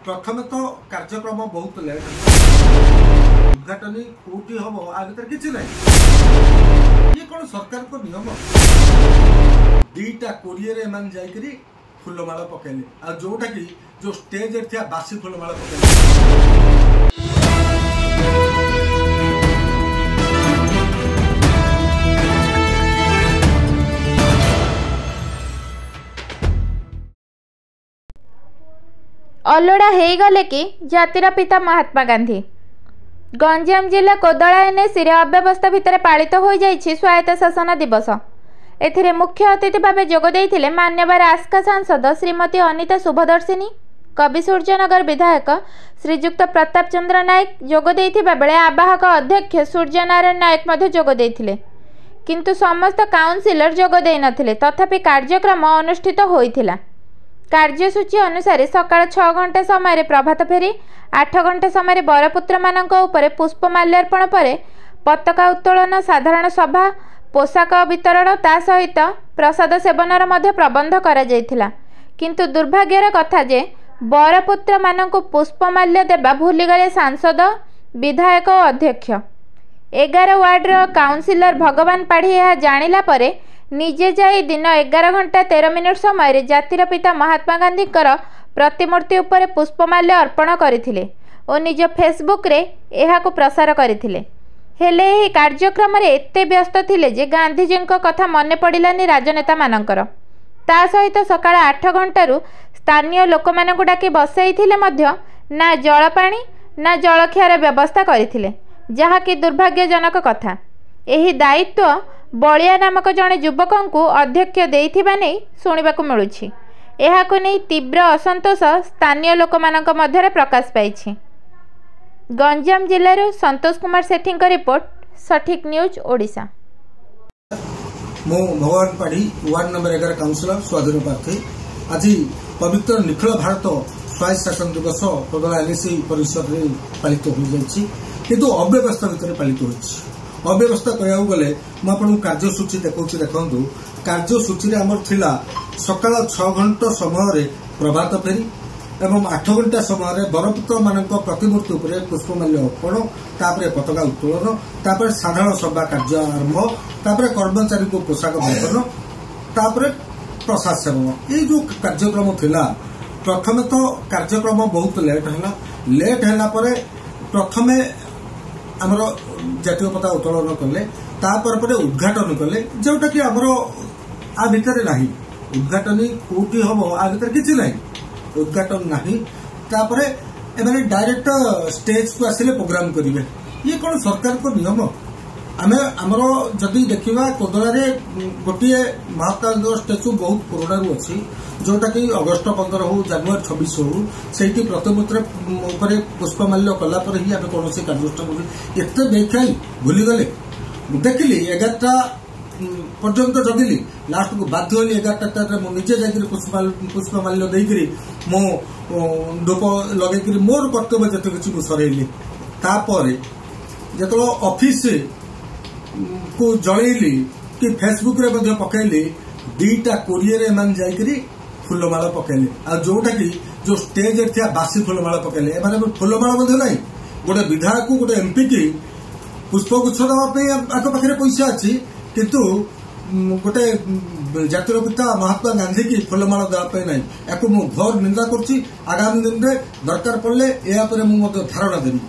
प्रथम तो कार्यक्रम बहुत लेट उद्घाटन कौटी हम आ भर कि ये कौन सरकार को नियम 2:20 एम जाकि फुलमाड़ पकड़े आ जोटा कि जो स्टेज थी बासी फुलमाड़ पकड़े। अलोड़ा हो गले कि जातिर पिता महात्मा गांधी। गंजाम जिला कोदला एनएसी अव्यवस्था भितर पालित हो जाइछि स्वायत्त शासन दिवस। एथिरे मुख्य अतिथि भावे जोग देइथिले मान्यवर आस्का सांसद श्रीमती अनिता शुभदर्शिनी, कवि सूर्यनगर विधायक श्रीजुक्त प्रताप चंद्र नायक जोग देइथिबा बेले आवाहक अध्यक्ष सूर्यनारायण नायक मध्य जोग देइथिले, किंतु समस्त काउंसिलर जोग देइ नथिले। तथापि कार्यक्रम अनुष्ठित होइथिला। कार्यसूची अनुसार सकाळ 6 घंटा समय प्रभात फेरी, 8 घंटा समय बरपुत्र मानक उपरे पुष्प माल्यार्पण पर पताका उत्तोलन, साधारण सभा, पोशाक वितरण ता सहित प्रसाद सेवनर मध्य प्रबंध करा जायथिला। किंतु दुर्भाग्यर कथा जे बरपुत्र मानक पुष्पमाल्य देबा भूलीगले सांसद, विधायक और अध्यक्ष। 11 वार्डर काउंसिलर भगवान पाढ़ी यह जानिला परे निजे जाई दिन 11 घंटा 13 मिनिट समय जातिर पिता महात्मा गांधी प्रतिमूर्ति उपरे पुष्पमाल्य अर्पण करथिले और निज फेसबुक रे एहाको प्रसार करथिले। हेले एही कार्यक्रम रे एते व्यस्त थिले जे गांधीजी कथा मने पड़िलानी राजनेता मानकर। ता सहित सकाळ 8 घंटारू स्थानीय लोक मानकु डाकी बसैथिले मध्य ना जलपानी ना जलखियार व्यवस्था करथिले, जहा कि दुर्भाग्यजनक कथा। एही दायित्व बलिया नामक जड़े युवक को अध्यक्ष देइथिबा नै शुणिबाकु मिलुछि। एहाको नै तीव्र असंतोष स्थानीय लोक मानक मध्यरे प्रकाश पाइछि। गंजाम जिल्लार संतोष कुमार सेठी रिपोर्ट, सठिक न्यूज ओडिशा। मो भगवान पाढ़ी वार्ड नंबर 11 काउंसिलर स्वाधीन प्रार्थी। आज पवित्र निखिल भारत स्वायत्त शासन दिवस कोदला एनएसी परिसर में पालित हो जाइछि, किंतु अव्यवस्था भितर पालित होइछि। अव्यवस्था कहू गले मुझे कार्यसूची देखा देखु। कार्यसूची आमर थिला सकाळ 6 घंटा समय प्रभात फेरी एवं 8 घंटा समय बरपुत्र मानक प्रतिमूर्ति उपरे पुष्पमाल्य अर्पण, तापरे पताका उत्तोलन, तापरे साधारण सभा कार्य आरंभ, तापरे कर्मचारी को पोशाक वितरण, तापरे प्रसाद सेवन। ये जो कार्यक्रम थिला प्रथम तो कार्यक्रम बहुत लेट है प्रथमे आमर जातीय पता उत्तोलन कले, तापर उद्घाटन कले, जोटा कि आमर आ भितर नाही उद्घाटन कौटी हम आ भर कि उद्घाटन नाही। तापरे एमाने डायरेक्ट स्टेज को आसिले प्रोग्राम करिवे। ये कौन सरकार को नियम? आमे आमर जदि देखिबा कोदला गोटे महात्मा गांधी स्टेचू बहुत पुराणा अच्छी, जोटा कि अगस्ट 15 हो जनवरी 26 हो से प्रतिमूर्ति पुष्पमाल्य कलापर ही आम कौन कार्यानुष्ठान एत देखाई भूलीगले। देखिली 11टा पर्यंत जगिली, लास्ट को बाध्य होली 11टा निजे जाकर पुष्पमाल्य देकरी मो धूप लगे मोर कर्तव्य जिते किसी सरइली। तापर जो ऑफिस को जलैली कि फेसबुक रे पकैली 2:20 एम जाकि फुलमाड़ पकड़े आ जोटा कि जो स्टेज थी बासी फुलमाड़ पकड़े। एमाने फुलमाड़ ना गोटे विधायक गोटे एमपी की पुष्पगुच्छ देवाई आग पाखे पैसा अच्छी, किंतु गोटे जातिर पिता महात्मा गांधी की फुलमाड़ देवाई ना। या घोर निंदा करुच्ची। आगामी दिन में दरकार पड़े या धारणा देवी।